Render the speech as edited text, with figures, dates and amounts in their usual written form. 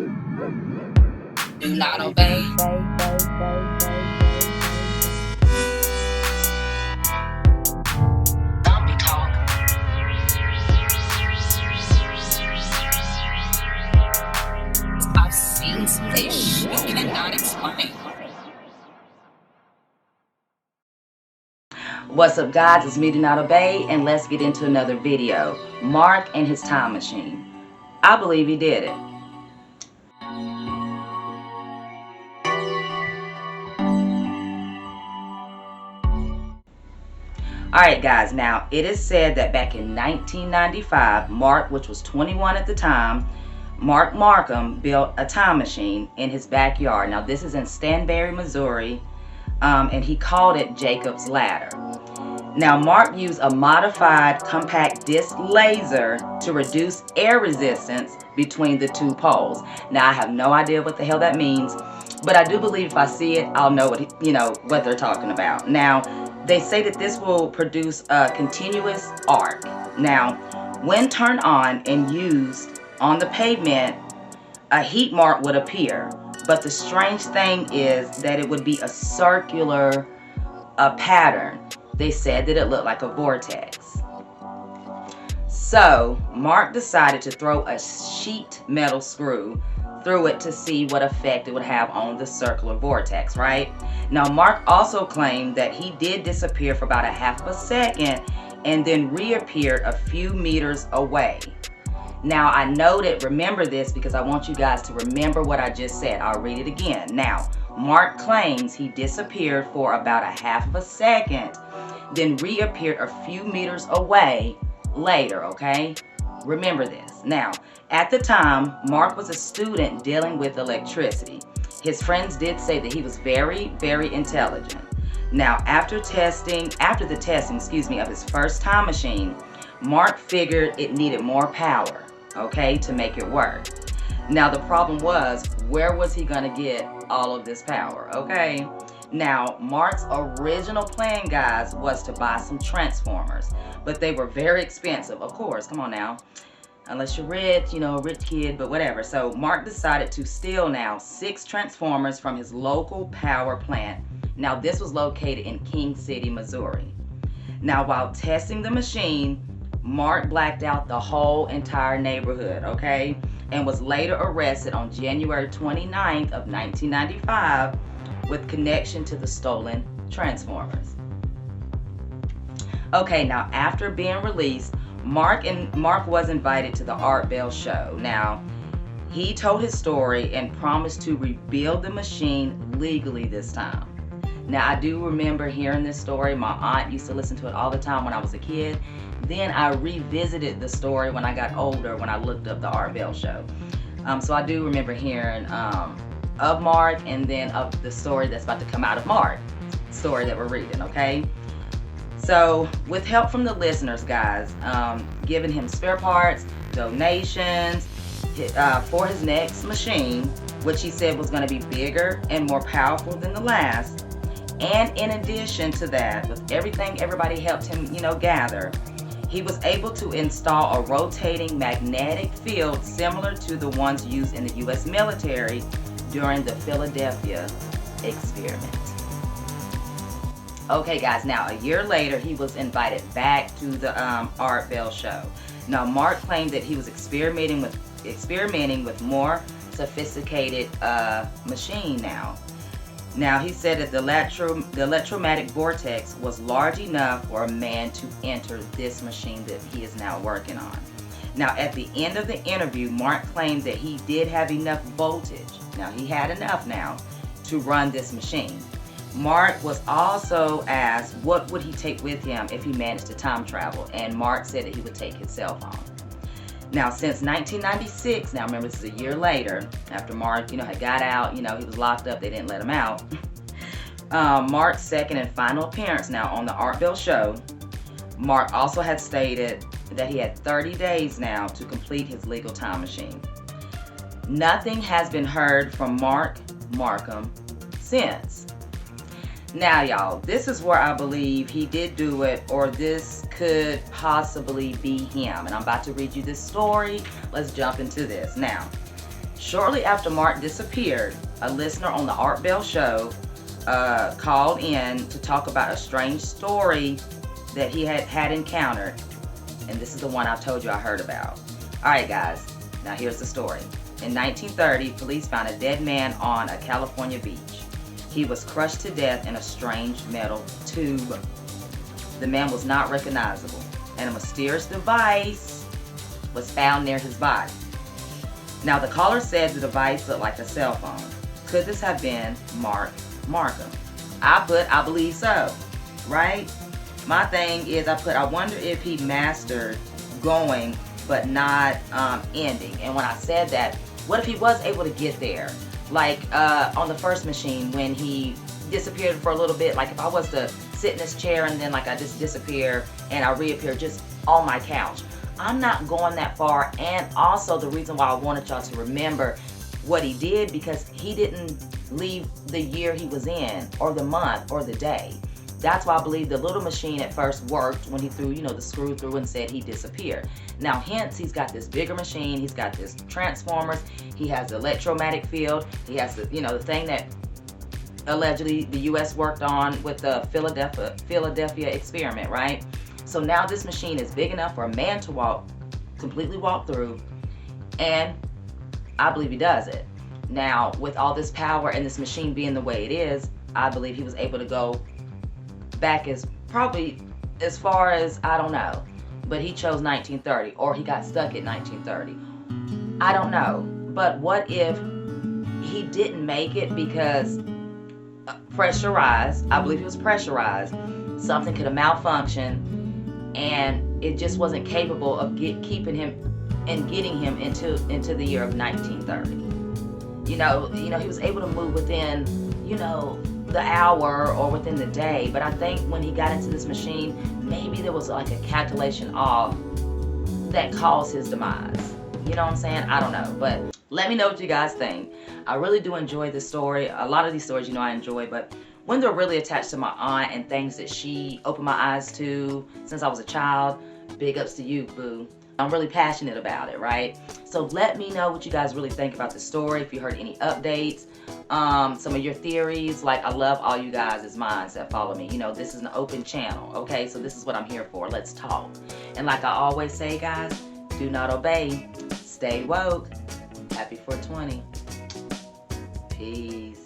Do not obey. Zombie talk. I've seen some fish you cannot explain. What's up, guys? It's me, Do Not Obey, and let's get into another video. Mark and his time machine. I believe he did it. Alright guys, now it is said that back in 1995, Mark, which was 21 at the time, Mark Markham built a time machine in his backyard. Now this is in Stanberry, Missouri, and he called it Jacob's Ladder. Now Mark used a modified compact disc laser to reduce air resistance between the two poles. Now I have no idea what the hell that means, but I do believe if I see it, I'll know what they're talking about. Now they say that this will produce a continuous arc. Now when turned on and used on the pavement, a heat mark would appear. But the strange thing is that it would be a circular pattern. They said that it looked like a vortex. So Mark decided to throw a sheet metal screw through it to see what effect it would have on the circular vortex, right? Now Mark also claimed that he did disappear for about a half a second and then reappeared a few meters away. Now I know that, remember this because I want you guys to remember what I just said. I'll read it again. Now, Mark claims he disappeared for about a half of a second, then reappeared a few meters away later, okay? Remember this. Now, at the time, Mark was a student dealing with electricity. His friends did say that he was very, very intelligent. Now, after the testing, of his first time machine, Mark figured it needed more power, okay, to make it work. Now the problem was, where was he gonna get all of this power, okay? Now Mark's original plan, guys, was to buy some transformers, but they were very expensive, of course, come on now. Unless you're rich, a rich kid, but whatever. So Mark decided to steal now 6 transformers from his local power plant. Now this was located in King City, Missouri. Now while testing the machine, Mark blacked out the whole entire neighborhood, okay? And was later arrested on January 29th of 1995 with connection to the stolen transformers. Okay, now after being released, Mark was invited to the Art Bell show. Now, he told his story and promised to rebuild the machine legally this time. Now, I do remember hearing this story. My aunt used to listen to it all the time when I was a kid. Then I revisited the story when I got older, when I looked up the Art Bell show. So I do remember hearing of Mark and then of the story that's about to come out of Mark, story that we're reading, okay? So with help from the listeners, guys, giving him spare parts, donations for his next machine, which he said was going to be bigger and more powerful than the last. And in addition to that, with everything everybody helped him, gather, he was able to install a rotating magnetic field similar to the ones used in the U.S. military during the Philadelphia experiment. Okay, guys, now a year later, he was invited back to the Art Bell show. Now, Mark claimed that he was experimenting with more sophisticated machine now. Now, he said that the electromagnetic vortex was large enough for a man to enter this machine that he is now working on. Now, at the end of the interview, Mark claimed that he did have enough voltage. Now, he had enough now to run this machine. Mark was also asked what would he take with him if he managed to time travel, and Mark said that he would take his cell phone. Now, since 1996, now remember this is a year later, after Mark, had got out, he was locked up, they didn't let him out. Mark's second and final appearance now on the Art Bell show, Mark also had stated that he had 30 days now to complete his legal time machine. Nothing has been heard from Mark Markham since. Now, y'all, this is where I believe he did do it, or this could possibly be him. And I'm about to read you this story. Let's jump into this. Now, Shortly after Mark disappeared, a listener on the Art Bell show called in to talk about a strange story that he had encountered. And this is the one I told you I heard about. Alright guys, now here's the story. In 1930, police found a dead man on a California beach. He was crushed to death in a strange metal tube. The man was not recognizable, and a mysterious device was found near his body. Now the caller said the device looked like a cell phone. Could this have been Mark Markham? I believe so, right? My thing is, I wonder if he mastered going but not ending. And when I said that, what if he was able to get there? Like on the first machine when he disappeared for a little bit, like if I was to sit in this chair and then like I just disappear and I reappear just on my couch. I'm not going that far. And also the reason why I wanted y'all to remember what he did, because he didn't leave the year he was in or the month or the day. That's why I believe the little machine at first worked when he threw, the screw through and said he disappeared. Now, hence, he's got this bigger machine. He's got this transformers. He has the electromagnetic field. He has the, the thing that allegedly the U.S. worked on with the Philadelphia experiment, right? So now this machine is big enough for a man to completely walk through, and I believe he does it. Now, with all this power and this machine being the way it is, I believe he was able to go back probably as far as, I don't know, but he chose 1930, or he got stuck at 1930. I don't know, but what if he didn't make it because pressurized? I believe he was pressurized. Something could have malfunctioned, and it just wasn't capable of keeping him and getting him into the year of 1930. He was able to move within, the hour or within the day, but I think when he got into this machine, maybe there was like a calculation off that caused his demise. You know what I'm saying? I don't know, but let me know what you guys think. I really do enjoy this story. A lot of these stories, I enjoy, but when they're really attached to my aunt and things that she opened my eyes to since I was a child, big ups to you, boo. I'm really passionate about it, right? So let me know what you guys really think about the story. If you heard any updates, some of your theories. Like, I love all you guys' minds that follow me. This is an open channel, okay? So this is what I'm here for. Let's talk. And like I always say, guys, do not obey. Stay woke. Happy 420. Peace.